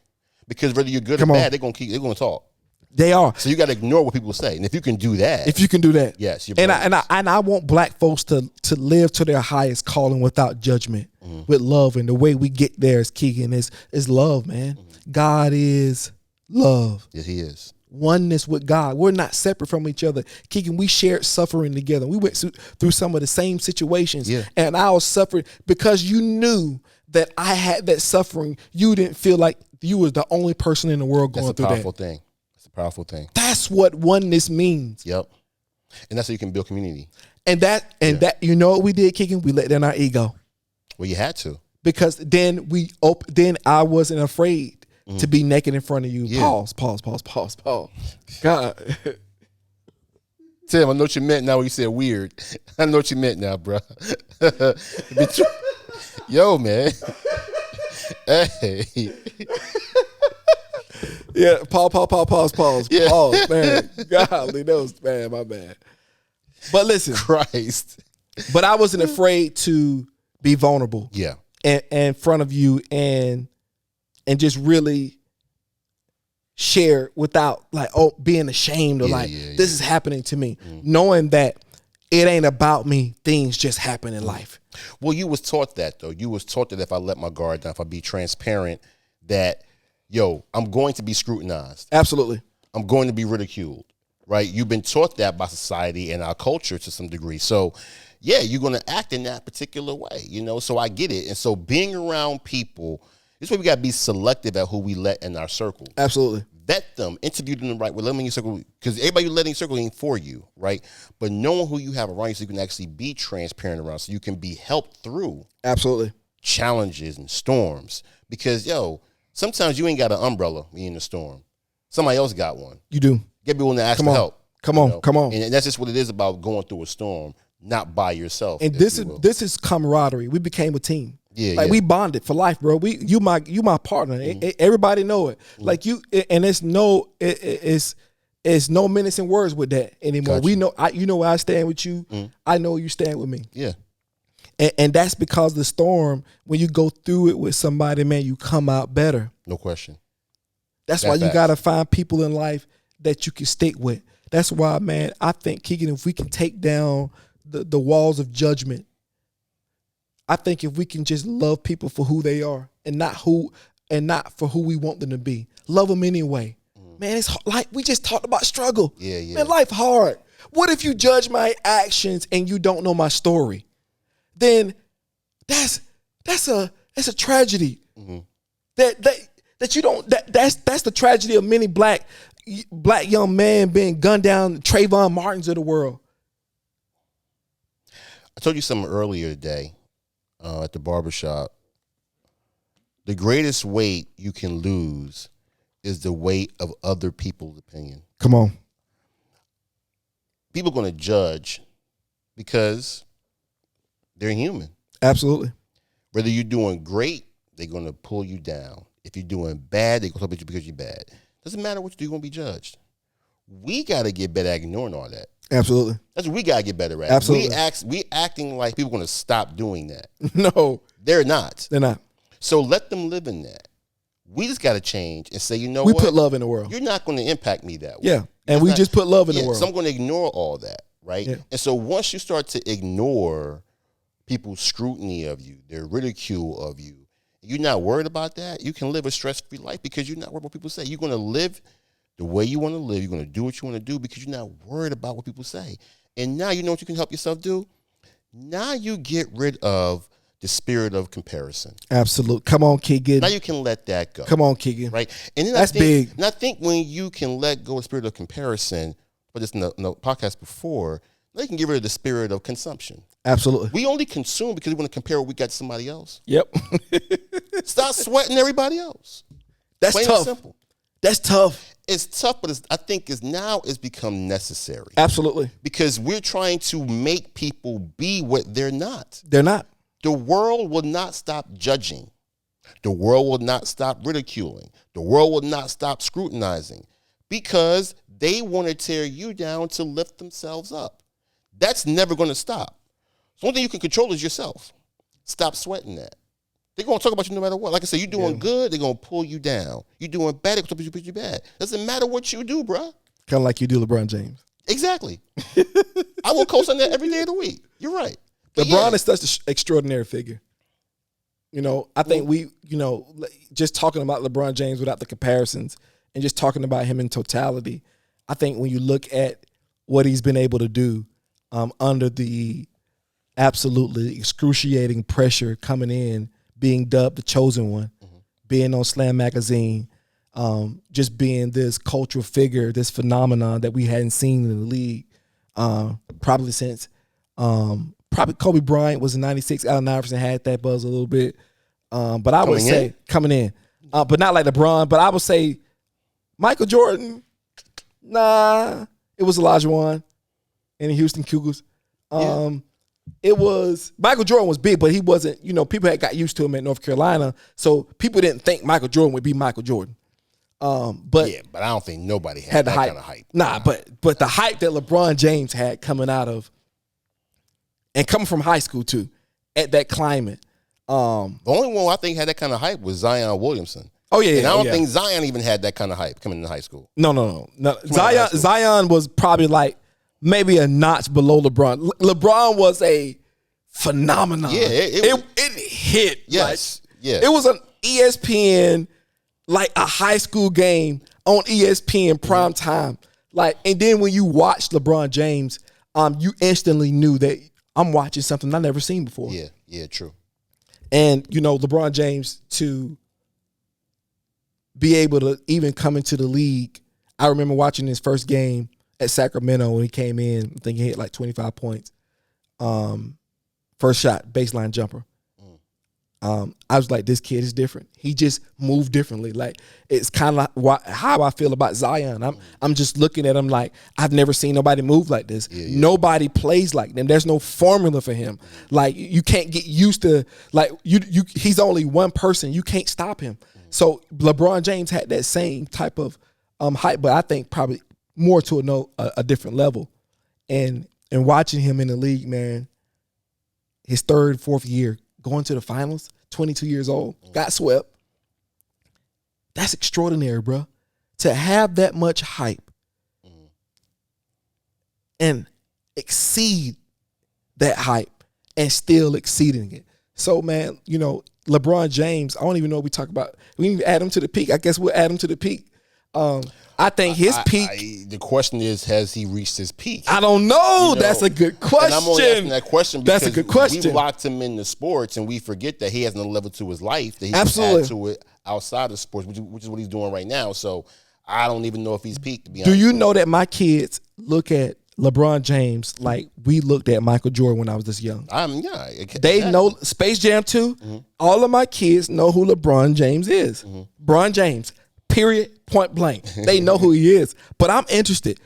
Because whether you're good or bad, they're gonna talk. They are. So you gotta ignore what people say. And if you can do that. Yes, you're blameless. And I want black folks to live to their highest calling without judgment, with love. And the way we get there is Keegan is love, man. God is love. Yes, he is. Oneness with God. We're not separate from each other. Keegan, we shared suffering together. We went through some of the same situations. Yeah. And I was suffering because you knew that I had that suffering. You didn't feel like you was the only person in the world going through that. That's a powerful thing. That's what oneness means. Yep. And that's how you can build community. And that you know what we did, Keegan? We let down our ego. Well, you had to. Because then I wasn't afraid to be naked in front of you. Yeah. Pause. God. Tim, I know what you meant now when you said weird. I know what you meant now, bro. Yo, man. Hey. Yeah, pause. Yeah. Pause, man. Golly, that was bad, my bad. But listen. Christ. But I wasn't afraid to be vulnerable. Yeah. in front of you and just really share without like being ashamed or this is happening to me, knowing that it ain't about me. Things just happen in life. Well, you was taught that though. You was taught that if I let my guard down, if I be transparent, that I'm going to be scrutinized. Absolutely. I'm going to be ridiculed. Right? You've been taught that by society and our culture to some degree. So yeah, you're going to act in that particular way, so I get it. And so being around people, this is why we got to be selective at who we let in our circle. Absolutely. Vet them, interview them the right way, let them in your circle, because everybody you let in your circle ain't for you, right? But knowing who you have around you so you can actually be transparent around, so you can be helped through absolutely challenges and storms. Because, sometimes you ain't got an umbrella when you're in the storm. Somebody else got one. You do. Get people to ask for help. Come on. And that's just what it is about going through a storm, not by yourself. And this is camaraderie. We became a team. Yeah, we bonded for life, bro. You my partner. Everybody know it. Like you, and it's no minutes and words with that anymore. Gotcha. We know, you know where I stand with you. I know you stand with me. Yeah, and that's because the storm. When you go through it with somebody, man, you come out better. No question. That's why you gotta find people in life that you can stick with. That's why, man, I think, Keegan, if we can take down the walls of judgment, I think if we can just love people for who they are and not for who we want them to be, love them anyway. Man, it's like we just talked about struggle. Yeah. Man, life hard. What if you judge my actions and you don't know my story? Then that's a tragedy. That you don't. That's the tragedy of many black young men being gunned down, Trayvon Martins of the world. I told you something earlier today at the barbershop. The greatest weight you can lose is the weight of other people's opinion. Come on. People are going to judge because they're human. Absolutely. Whether you're doing great, they're going to pull you down. If you're doing bad, they're going to talk about you because you're bad. Doesn't matter what you do, you're going to be judged. We got to get better at ignoring all that. Absolutely. That's what we got to get better at. Absolutely. We acting like people are going to stop doing that. No. They're not. They're not. So let them live in that. We just got to change and say, what? We put love in the world. You're not going to impact me that way. Yeah. And we just put love in the world. So I'm going to ignore all that, right? Yeah. And so once you start to ignore people's scrutiny of you, their ridicule of you, you're not worried about that, you can live a stress-free life because you're not worried about what people say. You're going to live the way you want to live. You're going to do what you want to do because you're not worried about what people say. And now you know what you can help yourself do? Now you get rid of the spirit of comparison. Absolutely. Come on, Keegan. Now you can let that go. Come on, Keegan. Right? And then that's big. And I think when you can let go of the spirit of comparison, but it's in the podcast before, now you can get rid of the spirit of consumption. Absolutely. We only consume because we want to compare what we got to somebody else. Yep. Stop sweating everybody else. That's plain tough. And simple. That's tough. It's tough, but I think now it's become necessary. Absolutely. Because we're trying to make people be what they're not. They're not. The world will not stop judging. The world will not stop ridiculing. The world will not stop scrutinizing because they want to tear you down to lift themselves up. That's never going to stop. So one thing you can control is yourself. Stop sweating that. They're going to talk about you no matter what. Like I said, you're doing good, they're going to pull you down. You're doing bad, they're going to talk about you bad. Doesn't matter what you do, bruh. Kind of like you do LeBron James. Exactly. I will co-sign that every day of the week. You're right. But LeBron is such an extraordinary figure. I think just talking about LeBron James without the comparisons and just talking about him in totality, I think when you look at what he's been able to do under the absolutely excruciating pressure coming in, being dubbed the chosen one, being on Slam Magazine, just being this cultural figure, this phenomenon that we hadn't seen in the league probably since probably Kobe Bryant was in 96. Allen Iverson had that buzz a little bit. But I would say coming in, but not like LeBron. But I would say Michael Jordan, nah, it was Olajuwon and the Houston Cougars. It was Michael Jordan was big, but he wasn't. People had got used to him at North Carolina, so people didn't think Michael Jordan would be Michael Jordan. But I don't think nobody had that kind of hype. Nah, but the hype that LeBron James had coming out of, and coming from high school too, at that climate, The only one I think had that kind of hype was Zion Williamson. Oh yeah, And I don't yeah. think Zion even had that kind of hype coming into high school. No. high school. Zion was probably like maybe a notch below LeBron. LeBron was a phenomenon. Yeah, it hit. Yes, It was an ESPN, like a high school game on ESPN prime time. Like, and then when you watched LeBron James, you instantly knew that I'm watching something I never seen before. Yeah, true. And LeBron James to be able to even come into the league. I remember watching his first game at Sacramento when he came in. I think he hit like 25 points. First shot, baseline jumper. I was like, this kid is different. He just moved differently. Like, it's kind of like how I feel about Zion. I'm just looking at him like, I've never seen nobody move like this. Nobody plays like them. There's no formula for him. Like, you can't get used to, like, he's only one person. You can't stop him. So LeBron James had that same type of hype, but I think probably more to a different level. And watching him in the league, man, his third, fourth year, going to the finals, 22 years old, got swept. That's extraordinary, bro. To have that much hype and exceed that hype and still exceeding it. So, man, LeBron James, I don't even know what we talk about. We need to add him to the peak. I guess we'll add him to the peak. I think his peak. The question is, has he reached his peak? I don't know. That's a good question. And I'm only asking that question because that's a good question. We locked him into sports and we forget that he has another level to his life that he Absolutely. can add to it outside of sports, which is what he's doing right now. So I don't even know if he's peaked, to be honest. Do you know that my kids look at LeBron James like we looked at Michael Jordan when I was this young? They know Space Jam 2. All of my kids know who LeBron James is. LeBron James. Period, point blank. They know who he is. But I'm interested.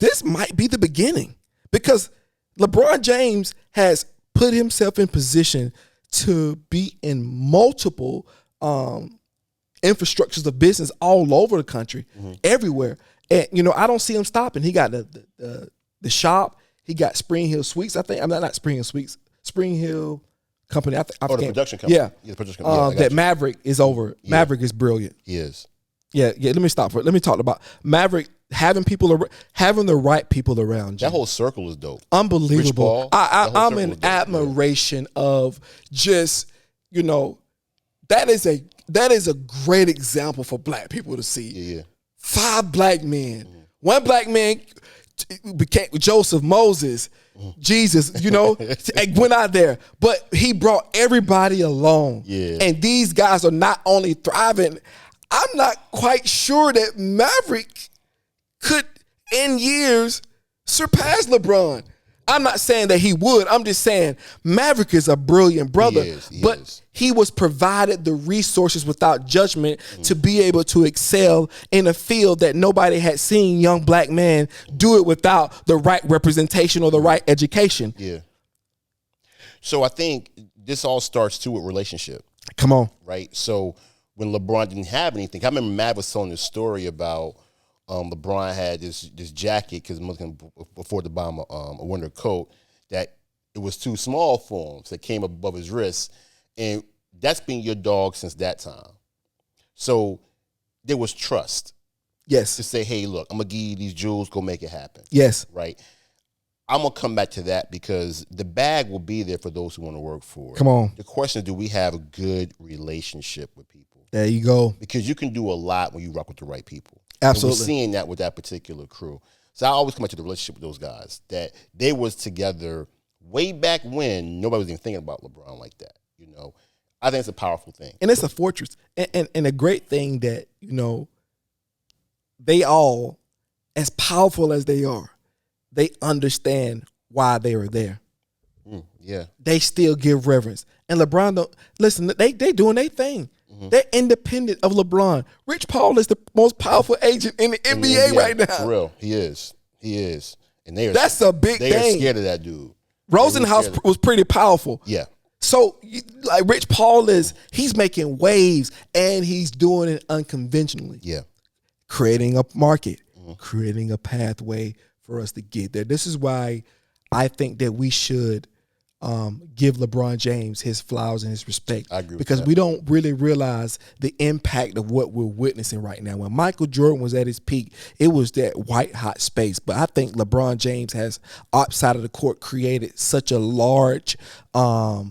This might be the beginning because LeBron James has put himself in position to be in multiple infrastructures of business all over the country, everywhere. And, I don't see him stopping. He got the shop. He got Spring Hill Suites. I think, I'm not Spring Hill Suites, Spring Hill Company. The production company. Yeah. The production company. That Maverick is over. Yeah. Maverick is brilliant. He is. Yeah. Let me stop for it. Let me talk about Maverick having the right people around you. That whole circle is dope. Unbelievable. I'm in admiration of just, that is a great example for black people to see. Yeah. 5 black men. One black man became Joseph, Moses, Jesus, went out there. But he brought everybody along. Yeah. And these guys are not only thriving, I'm not quite sure that Maverick could, in years, surpass LeBron. I'm not saying that he would. I'm just saying Maverick is a brilliant brother. He was provided the resources without judgment to be able to excel in a field that nobody had seen young black men do it without the right representation or the right education. Yeah. So I think this all starts too with relationship. Come on. Right? So when LeBron didn't have anything, I remember Mav was telling this story about LeBron had this jacket because before the buy a winter coat that it was too small for him, so it came above his wrist, and that's been your dog since that time. So there was trust. Yes. To say, hey, look, I'm gonna give you these jewels, go make it happen. Yes. Right. I'm gonna come back to that because the bag will be there for those who want to work for it. Come on. The question is, do we have a good relationship with people? There you go. Because you can do a lot when you rock with the right people. Absolutely. And we're seeing that with that particular crew. So I always come back to the relationship with those guys, that they was together way back when nobody was even thinking about LeBron like that. I think it's a powerful thing. And it's a fortress. And a great thing that, they all, as powerful as they are, they understand why they are there. Yeah. They still give reverence. And LeBron don't listen, they doing their thing. They're independent of LeBron. Rich Paul is the most powerful agent in the NBA right now. For real. He is. And that's a big thing. They are scared of that dude. Rosenhaus was pretty powerful. Yeah. So, like, Rich Paul he's making waves and he's doing it unconventionally. Yeah. Creating a market, creating a pathway for us to get there. This is why I think that we should give LeBron James his flowers and his respect. I agree with because that. we don't really realize the impact of what we're witnessing right now. When Michael Jordan was at his peak, it was that white hot space. But I think LeBron James has outside of the court created such a large, so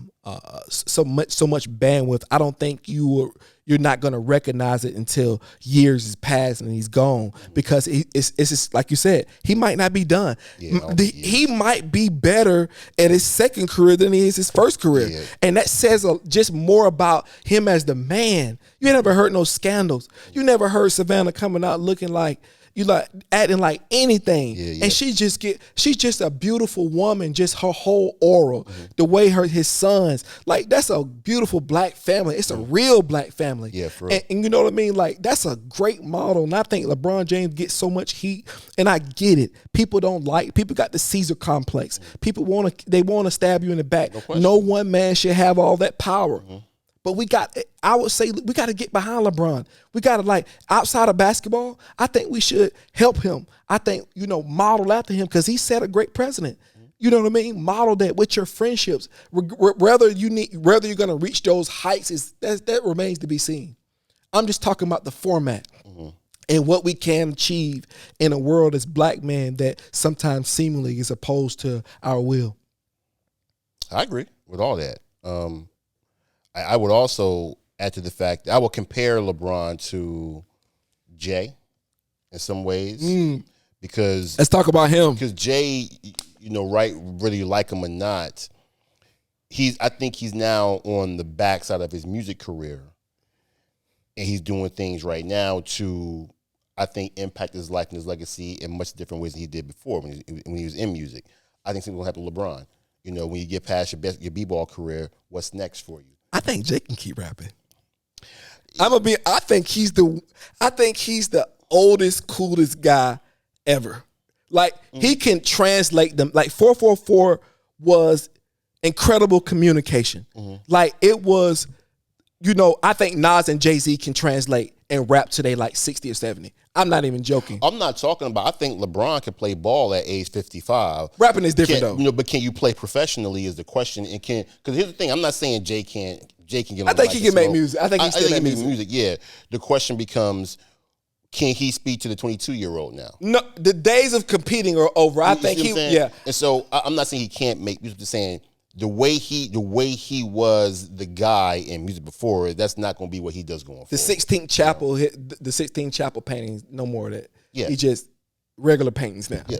much bandwidth. I don't think you're not going to recognize it until years has passed and he's gone, because it's just like you said, he might not be done. He might be better at his second career than he is his first career. Yeah. And that says just more about him as the man. You never heard no scandals. You never heard Savannah coming out looking like, acting like anything. Yeah. And she's just a beautiful woman, just her whole aura, the way his sons, like, that's a beautiful black family. It's a real black family. Yeah, for real. And you know what I mean? Like, that's a great model. And I think LeBron James gets so much heat, and I get it. People got the Caesar complex. People want to stab you in the back. No one man should have all that power. But I would say we got to get behind LeBron. We got to, like, outside of basketball, I think we should help him. I think, model after him, because he set a great precedent. You know what I mean? Model that with your friendships. Whether you're going to reach those heights, that remains to be seen. I'm just talking about the format and what we can achieve in a world as black men that sometimes seemingly is opposed to our will. I agree with all that. I would also add to the fact that I will compare LeBron to Jay in some ways, because Let's talk about him. Because Jay, right, whether you like him or not, I think he's now on the backside of his music career, and he's doing things right now to, I think, impact his life and his legacy in much different ways than he did before when he was in music. I think something will happen to LeBron. When you get past your b-ball career, what's next for you? I think Jay can keep rapping. I think he's the oldest, coolest guy ever. Like, he can translate them. Like, 444 was incredible communication. Like, it was, I think Nas and JayZ can translate and rap today like 60 or 70. I'm not even joking. I'm not talking about, I think LeBron can play ball at age 55. Rapping is different, though. But can you play professionally is the question. And because here's the thing, I'm not saying Jay can't get on I think he can make music. I think he can make music. Yeah. The question becomes, can he speak to the 22-year-old now? No, the days of competing are over. I think yeah. And so I'm not saying he can't make music, I'm just saying the way he was the guy in music before, that's not going to be what he does going forward. The 16th Chapel, the 16th Chapel paintings, no more of that. Yeah. He just regular paintings now. Yeah.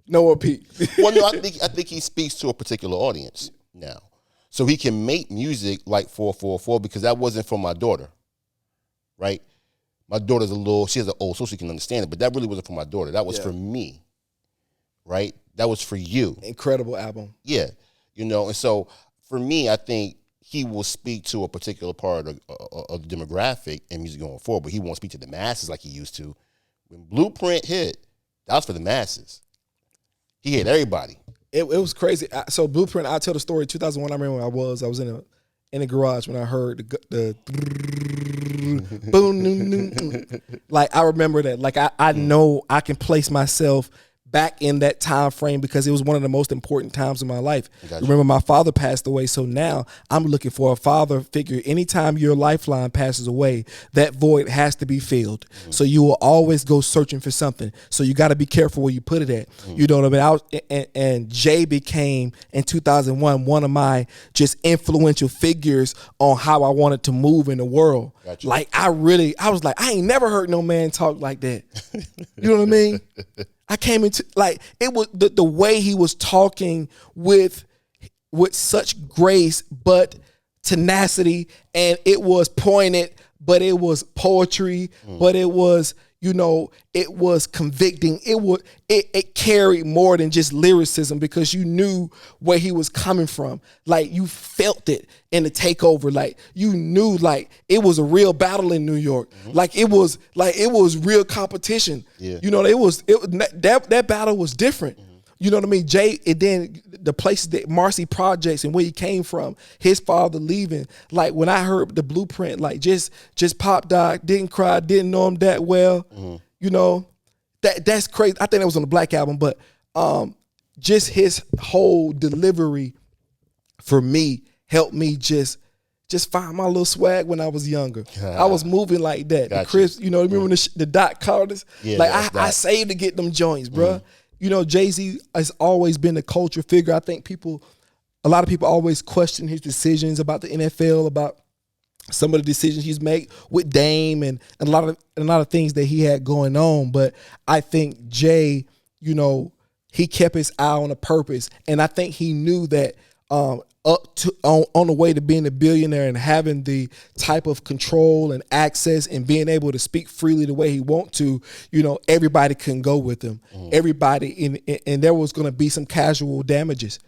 No more Pete. Well, no, I think he speaks to a particular audience now. So he can make music like 444 because that wasn't for my daughter, right? My daughter's she has an old, so she can understand it, but that really wasn't for my daughter. That was for me, right? That was for you. Incredible album. Yeah. And so for me, I think he will speak to a particular part of the demographic in music going forward, but he won't speak to the masses like he used to. When Blueprint hit, that was for the masses. He hit everybody. It was crazy. So Blueprint, I'll tell the story. 2001, I remember when I was in a garage when I heard the boom. Like, I remember that. Like, I know I can place myself back in that time frame because it was one of the most important times in my life. Remember, my father passed away, so now I'm looking for a father figure. Anytime your lifeline passes away, that void has to be filled. So you will always go searching for something. So you got to be careful where you put it at. You know what I mean? And Jay became, in 2001, one of my just influential figures on how I wanted to move in the world. Like, I was like, I ain't never heard no man talk like that. You know what I mean? I came into, like, it was the way he was talking with such grace, but tenacity, and it was pointed, but it was poetry, but it was, it was convicting. It carried more than just lyricism because you knew where he was coming from. Like, you felt it in the takeover. Like, you knew, like, it was a real battle in New York. Like, it was real competition. Yeah. That battle was different. You know what I mean? Jay, and then the places that Marcy Projects and where he came from, his father leaving. Like, when I heard the Blueprint, like, just Pop Doc, didn't cry, didn't know him that well. That's crazy. I think that was on the Black Album, but just his whole delivery for me, helped me just find my little swag when I was younger. I was moving like that. Gotcha. The Chris, you know, remember the Dot Carters? Yeah, like I saved to get them joints, bro. You know, JayZ has always been a culture figure. I think a lot of people always question his decisions about the NFL, about some of the decisions he's made with Dame and a lot of things that he had going on. But I think Jay, you know, he kept his eye on a purpose, and I think he knew that on the way to being a billionaire and having the type of control and access and being able to speak freely the way he want to, you know, everybody couldn't go with him. Everybody and there was going to be some casual damages,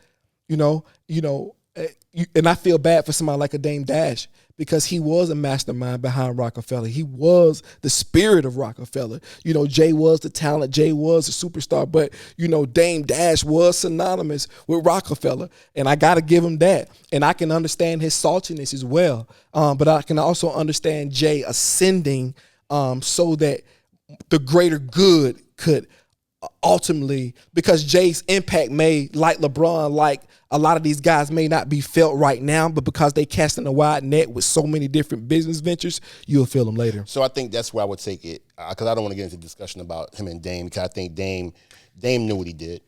and I feel bad for somebody like a Dame Dash, because he was a mastermind behind Rockefeller. He was the spirit of Rockefeller. You know, Jay was the talent. Jay was a superstar. But, you know, Dame Dash was synonymous with Rockefeller. And I got to give him that. And I can understand his saltiness as well. But I can also understand Jay ascending so that the greater good could ultimately, because Jay's impact may, like LeBron, like a lot of these guys, may not be felt right now, but because they casting a wide net with so many different business ventures, you'll feel them later. So I think that's where I would take it, because I don't want to get into discussion about him and Dame, because I think Dame knew what he did.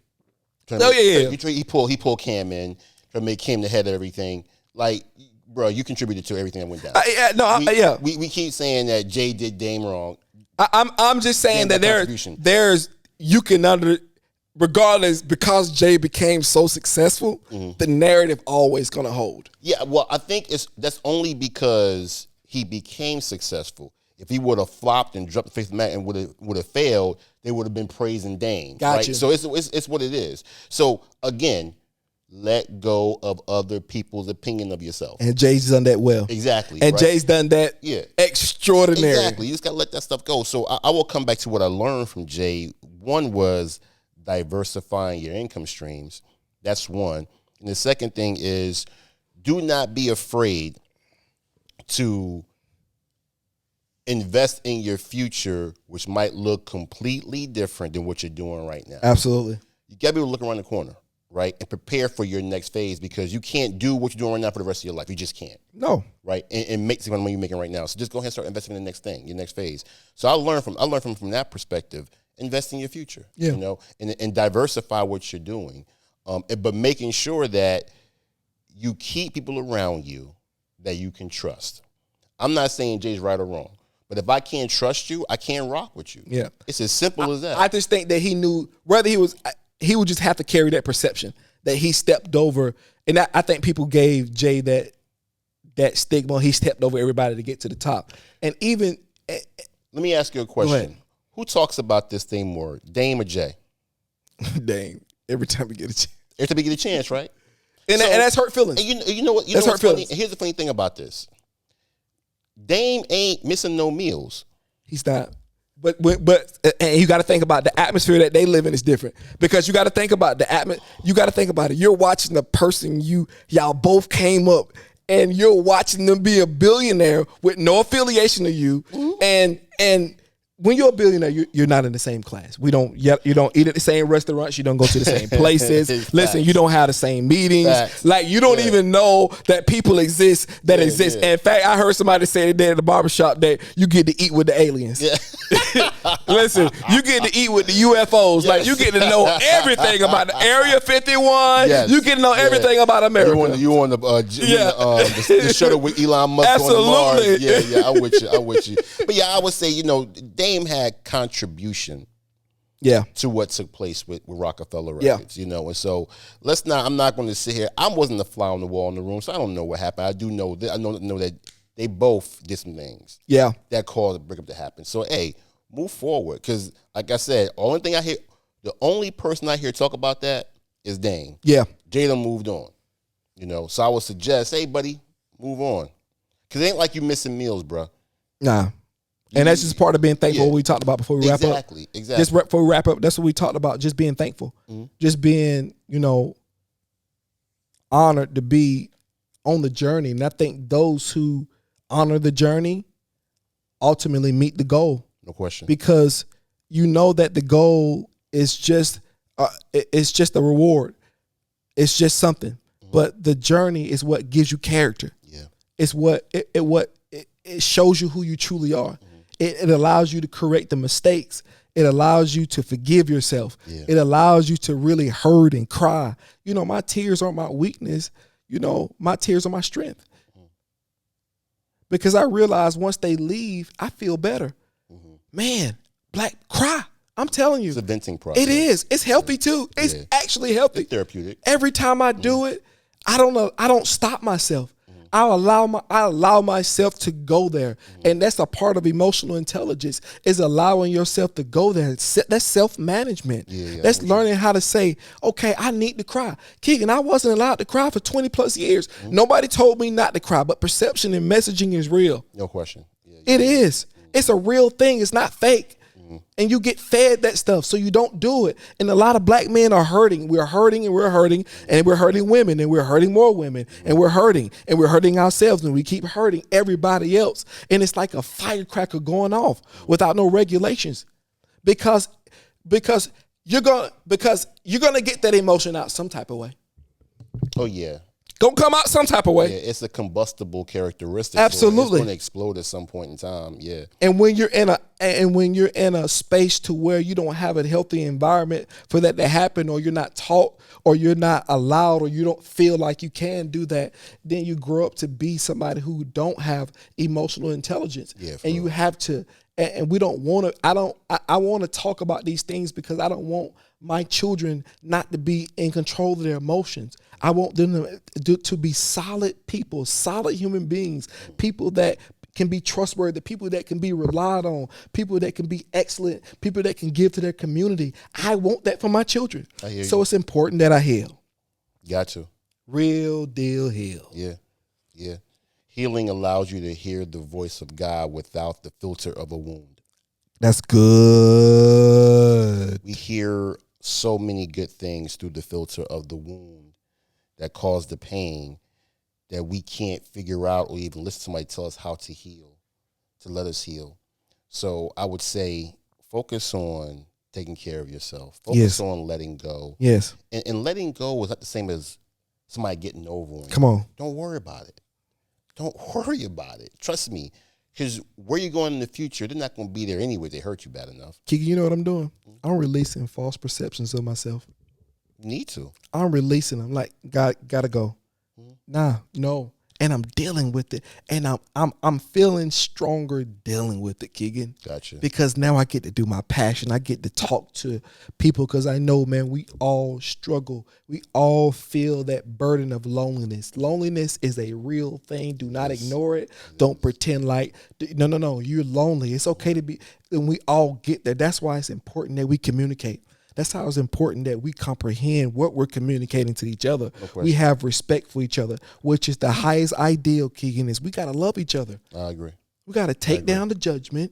He pulled Cam in to make Cam the head of everything. Like, bro, you contributed to everything that went down. We keep saying that Jay did Dame wrong. I'm just saying that there's you can regardless, because Jay became so successful, the narrative always gonna hold. Yeah, well, I think that's only because he became successful. If he would have flopped and dropped the face of the mat and would have failed, they would have been praising Dame. Gotcha. Right? So it's what it is. So again, let go of other people's opinion of yourself. And Jay's done that well. Exactly. And right? Jay's done that extraordinary. Exactly. You just got to let that stuff go. So I will come back to what I learned from Jay. One was diversifying your income streams. That's one. And the second thing is, do not be afraid to invest in your future, which might look completely different than what you're doing right now. Absolutely. You got to be able to look around the corner, right, and prepare for your next phase, because you can't do what you're doing right now for the rest of your life. You just can't. No. Right? And make some money you're making right now. So just go ahead and start investing in the next thing, your next phase. So I learned from that perspective. Invest in your future, and diversify what you're doing, but making sure that you keep people around you that you can trust. I'm not saying Jay's right or wrong, but if I can't trust you, I can't rock with you. Yeah, it's as simple as that. I just think that he knew whether he would just have to carry that perception that he stepped over, and I think people gave Jay that stigma. He stepped over everybody to get to the top, and even let me ask you a question. Who talks about this thing more, Dame or Jay? Dame. Every time we get a chance. Every time we get a chance, right? And that's hurt feelings. And you know what? That's hurt feelings. Here's the funny thing about this. Dame ain't missing no meals. He's not. But and you got to think about the atmosphere that they live in is different, because you got to think about the atmosphere. You got to think about it. You're watching the person y'all both came up, and you're watching them be a billionaire with no affiliation to you, and when you're a billionaire, you're not in the same class. You don't eat at the same restaurants. You don't go to the same places. Listen, you don't have the same meetings. Facts. Like, you don't even know that people exist that exist. Yeah. In fact, I heard somebody say today at the barbershop that you get to eat with the aliens. Yeah. Listen, you get to eat with the UFOs. Yes. Like, you get to know everything about the Area 51. Yes. You get to know everything about America. You on the shuttle with Elon Musk. Absolutely. On Mars. Yeah, I'm with you. But yeah, I would say, Dame had contribution to what took place with Rockefeller Records, and so I'm not going to sit here. I wasn't the fly on the wall in the room, so I don't know what happened. I do know that, I know that they both did some things that caused the breakup to happen. So, hey, move forward, because like I said, the only person I hear talk about that is Dame. Yeah. Jay done moved on, so I would suggest, hey, buddy, move on, because it ain't like you missing meals, bro. Nah. And that's just part of being thankful, what we talked about before we wrap up. Exactly. Just before we wrap up, that's what we talked about, just being thankful. Mm-hmm. Just being, honored to be on the journey. And I think those who honor the journey ultimately meet the goal. No question. Because you know that the goal is just a reward. It's just something. but the journey is what gives you character. Yeah. It's what it shows you who you truly are. It allows you to correct the mistakes. It allows you to forgive yourself. Yeah. It allows you to really hurt and cry. You know, my tears aren't my weakness. You know, my tears are my strength. Because I realize once they leave, I feel better. Man, black, cry. I'm telling you. It's a venting process. It is. It's healthy too. It's actually healthy. It's therapeutic. Every time I do it, I don't stop myself. I allow myself to go there. And that's a part of emotional intelligence, is allowing yourself to go there. That's self-management. That's learning how to say, okay, I need to cry. Keegan, I wasn't allowed to cry for 20 plus years. Nobody told me not to cry, but perception and messaging is real. No question. It is. It's a real thing. It's not fake. And you get fed that stuff, so you don't do it. And a lot of black men are hurting. We're hurting and we're hurting, and we're hurting women, and we're hurting more women, and we're hurting ourselves, and we keep hurting everybody else. And it's like a firecracker going off without no regulations, because you're gonna get that emotion out some type of way. Oh yeah. Gonna come out some type of way. Yeah, it's a combustible characteristic. Absolutely. It's gonna explode at some point in time. Yeah. And when you're in a space to where you don't have a healthy environment for that to happen, or you're not taught, or you're not allowed, or you don't feel like you can do that, then you grow up to be somebody who don't have emotional intelligence. Yeah, and you have to, and we don't want to, I want to talk about these things because I don't want my children not to be in control of their emotions. I want them to be solid people, solid human beings, people that can be trustworthy, people that can be relied on, people that can be excellent, people that can give to their community. I want that for my children. So it's important that I heal. Got to. Real deal heal. Yeah. Yeah. Healing allows you to hear the voice of God without the filter of a wound. That's good. We hear so many good things through the filter of the wound that cause the pain, that we can't figure out or even listen to somebody tell us how to heal, to let us heal. So I would say focus on taking care of yourself. Focus on letting go. Yes. And letting go is not the same as somebody getting over on you. Come on. Don't worry about it. Don't worry about it. Trust me. Because where you're going in the future, they're not going to be there anyway. They hurt you bad enough. Kiki, you know what I'm doing? I'm releasing false perceptions of myself. You need to. I'm releasing them. Like, God, gotta go. No. And I'm dealing with it. And I'm feeling stronger dealing with it, Keegan. Gotcha. Because now I get to do my passion. I get to talk to people, because I know, man, we all struggle. We all feel that burden of loneliness. Loneliness is a real thing. Do not ignore it. Don't pretend like, no, you're lonely. It's okay to be, and we all get there. That's why it's important that we communicate. That's how it's important that we comprehend what we're communicating to each other. No, we have respect for each other, which is the highest ideal, Keegan, is we got to love each other. I agree. We got to take down the judgment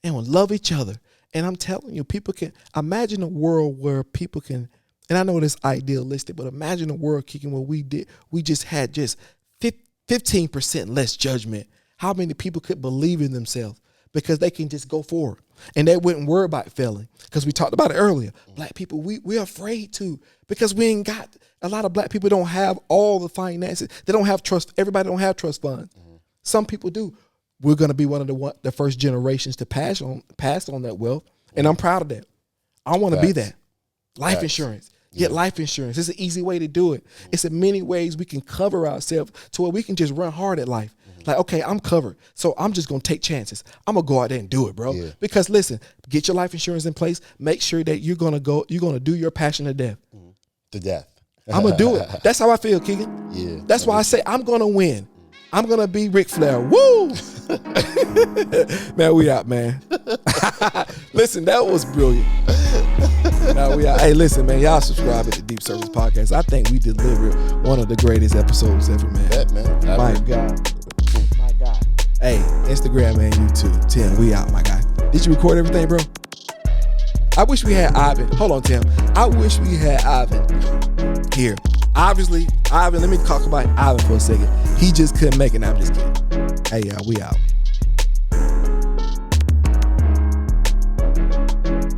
and we'll love each other. And I'm telling you, people can imagine a world where people can, and I know this idealistic, but imagine a world, Keegan, where we just had 15% less judgment. How many people could believe in themselves? Because they can just go forward and they wouldn't worry about failing. Because we talked about it earlier. Black people, we're afraid to, because we ain't got, a lot of black people don't have all the finances. They don't have trust. Everybody don't have trust funds. Some people do. We're going to be one of the first generations to pass on that wealth. And I'm proud of that. I want to be that. Life insurance. Get life insurance. It's an easy way to do it. It's in many ways we can cover ourselves to where we can just run hard at life. Like, okay, I'm covered, so I'm just going to take chances. I'm going to go out there and do it, bro. Yeah. Because listen, get your life insurance in place. Make sure that you're going to do your passion to death. To death. I'm going to do it. That's how I feel, Keegan. Yeah. That's why I say I'm going to win. I'm going to be Ric Flair. Woo! Man, we out, man. Listen, that was brilliant. Now we out. Hey, listen, man, y'all subscribe to the Deep Service Podcast. I think we delivered one of the greatest episodes ever, man. Yeah, man. My God. My God. Hey, Instagram and YouTube. Tim, we out, my guy. Did you record everything, bro? I wish we had Ivan. Hold on, Tim. I wish we had Ivan here. Obviously, Ivan, let me talk about Ivan for a second. He just couldn't make it. I'm just kidding. Hey, y'all, we out.